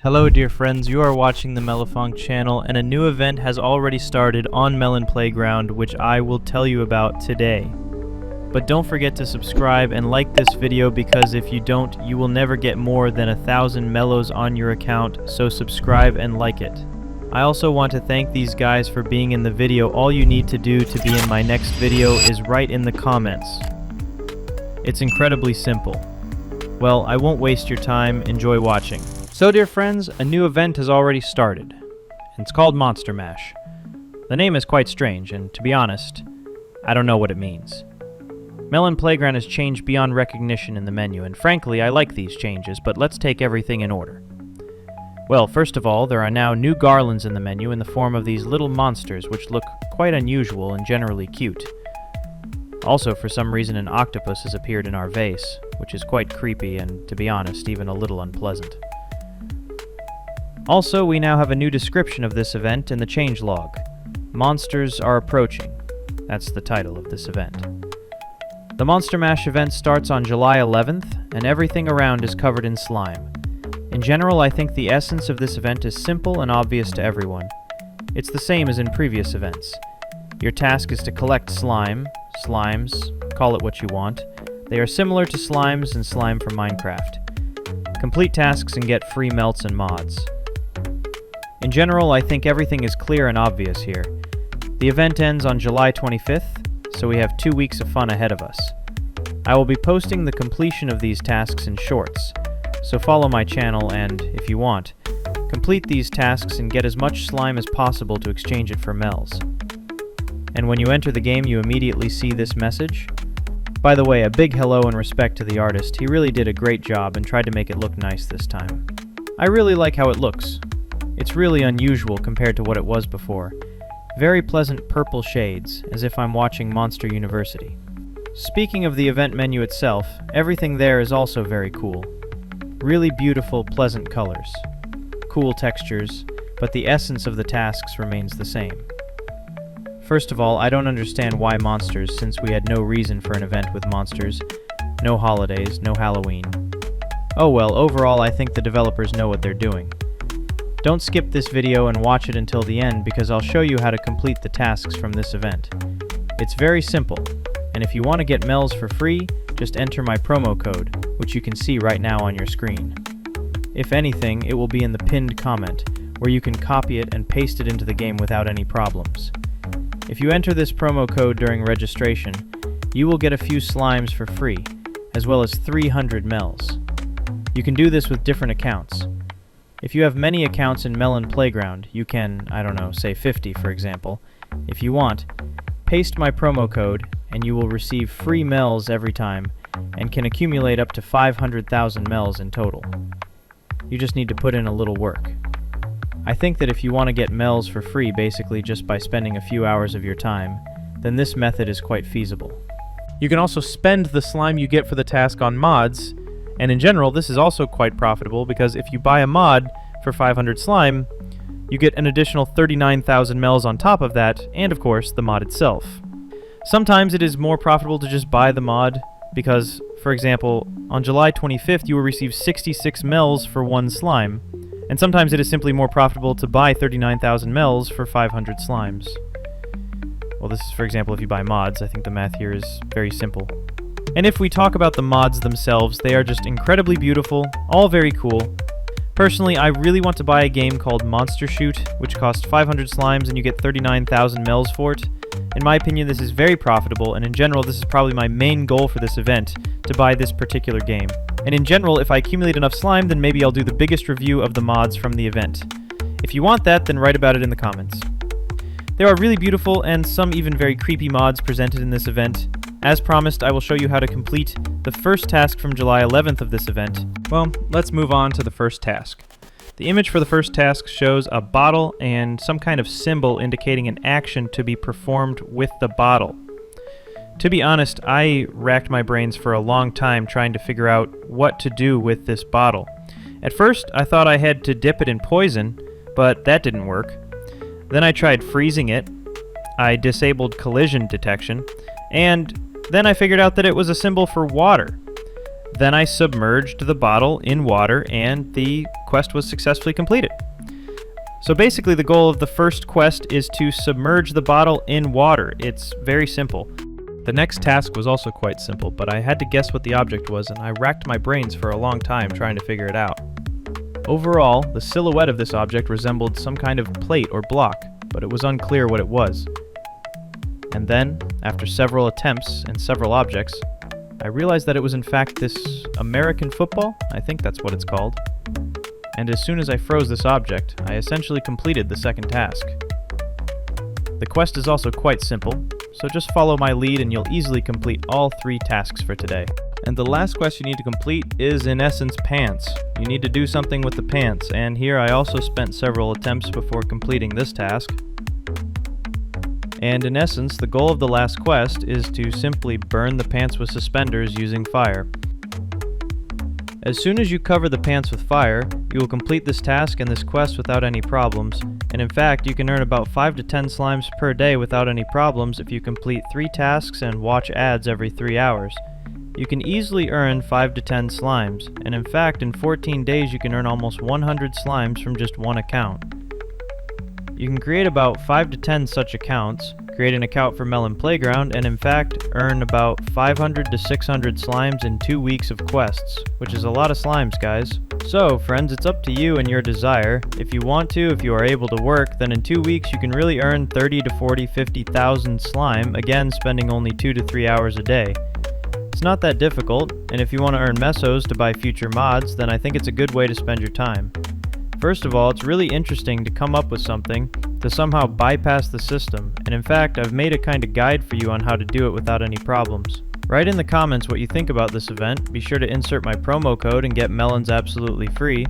Hello dear friends, you are watching the Melonfonk channel and a new event has already started on Melon Playground which I will tell you about today. But don't forget to subscribe and like this video because if you don't, you will never get more than 1,000 Melos on your account, so subscribe and like it. I also want to thank these guys for being in the video. All you need to do to be in my next video is write in the comments. It's incredibly simple. Well, I won't waste your time, enjoy watching. So dear friends, a new event has already started, and it's called Monster Mash. The name is quite strange, and to be honest, I don't know what it means. Melon Playground has changed beyond recognition in the menu, and frankly, I like these changes, but let's take everything in order. Well, first of all, there are now new garlands in the menu in the form of these little monsters, which look quite unusual and generally cute. Also, for some reason, an octopus has appeared in our vase, which is quite creepy and, to be honest, even a little unpleasant. Also, we now have a new description of this event in the changelog. Monsters are approaching. That's the title of this event. The Monster Mash event starts on July 11th, and everything around is covered in slime. In general, I think the essence of this event is simple and obvious to everyone. It's the same as in previous events. Your task is to collect slimes, call it what you want. They are similar to slimes and slime from Minecraft. Complete tasks and get free melts and mods. In general, I think everything is clear and obvious here. The event ends on July 25th, so we have 2 weeks of fun ahead of us. I will be posting the completion of these tasks in shorts, so follow my channel and, if you want, complete these tasks and get as much slime as possible to exchange it for Mels. And when you enter the game, you immediately see this message. By the way, a big hello and respect to the artist. He really did a great job and tried to make it look nice this time. I really like how it looks. It's really unusual compared to what it was before. Very pleasant purple shades, as if I'm watching Monster University. Speaking of the event menu itself, everything there is also very cool. Really beautiful, pleasant colors. Cool textures, but the essence of the tasks remains the same. First of all, I don't understand why monsters, since we had no reason for an event with monsters. No holidays, no Halloween. Oh well, overall I think the developers know what they're doing. Don't skip this video and watch it until the end because I'll show you how to complete the tasks from this event. It's very simple, and if you want to get Mels for free, just enter my promo code, which you can see right now on your screen. If anything, it will be in the pinned comment, where you can copy it and paste it into the game without any problems. If you enter this promo code during registration, you will get a few slimes for free, as well as 300 Mels. You can do this with different accounts. If you have many accounts in Melon Playground, you can, I don't know, say 50 for example. If you want, paste my promo code and you will receive free Mels every time and can accumulate up to 500,000 Mels in total. You just need to put in a little work. I think that if you want to get Mels for free basically just by spending a few hours of your time, then this method is quite feasible. You can also spend the slime you get for the task on mods, and in general, this is also quite profitable because if you buy a mod for 500 slime, you get an additional 39,000 Mels on top of that, and of course, the mod itself. Sometimes it is more profitable to just buy the mod because, for example, on July 25th you will receive 66 Mels for 1 slime, and sometimes it is simply more profitable to buy 39,000 Mels for 500 slimes. Well, this is, for example, if you buy mods. I think the math here is very simple. And if we talk about the mods themselves, they are just incredibly beautiful, all very cool. Personally, I really want to buy a game called Monster Shoot, which costs 500 slimes and you get 39,000 Mels for it. In my opinion, this is very profitable, and in general, this is probably my main goal for this event, to buy this particular game. And in general, if I accumulate enough slime, then maybe I'll do the biggest review of the mods from the event. If you want that, then write about it in the comments. There are really beautiful and some even very creepy mods presented in this event. As promised, I will show you how to complete the first task from July 11th of this event. Well, let's move on to the first task. The image for the first task shows a bottle and some kind of symbol indicating an action to be performed with the bottle. To be honest, I racked my brains for a long time trying to figure out what to do with this bottle. At first, I thought I had to dip it in poison, but that didn't work. Then I tried freezing it, I disabled collision detection, and then I figured out that it was a symbol for water. Then I submerged the bottle in water and the quest was successfully completed. So basically the goal of the first quest is to submerge the bottle in water. It's very simple. The next task was also quite simple, but I had to guess what the object was and I racked my brains for a long time trying to figure it out. Overall, the silhouette of this object resembled some kind of plate or block, but it was unclear what it was. And then, after several attempts and several objects, I realized that it was in fact this American football. I think that's what it's called. And as soon as I froze this object, I essentially completed the second task. The quest is also quite simple, so just follow my lead and you'll easily complete all 3 tasks for today. And the last quest you need to complete is, in essence, pants. You need to do something with the pants, and here I also spent several attempts before completing this task. And in essence, the goal of the last quest is to simply burn the pants with suspenders using fire. As soon as you cover the pants with fire, you will complete this task and this quest without any problems, and in fact you can earn about 5 to 10 slimes per day without any problems if you complete 3 tasks and watch ads every 3 hours. You can easily earn 5 to 10 slimes, and in fact in 14 days you can earn almost 100 slimes from just one account. You can create about 5 to 10 such accounts, create an account for Melon Playground, and in fact earn about 500 to 600 slimes in 2 weeks of quests, which is a lot of slimes, guys. So friends, it's up to you and your desire. If you want to, if you are able to work, then in 2 weeks you can really earn 30 to 40, 50,000 slime, again spending only 2 to 3 hours a day. It's not that difficult, and if you want to earn mesos to buy future mods, then I think it's a good way to spend your time. First of all, it's really interesting to come up with something to somehow bypass the system, and in fact, I've made a kind of guide for you on how to do it without any problems. Write in the comments what you think about this event, be sure to insert my promo code and get melons absolutely free.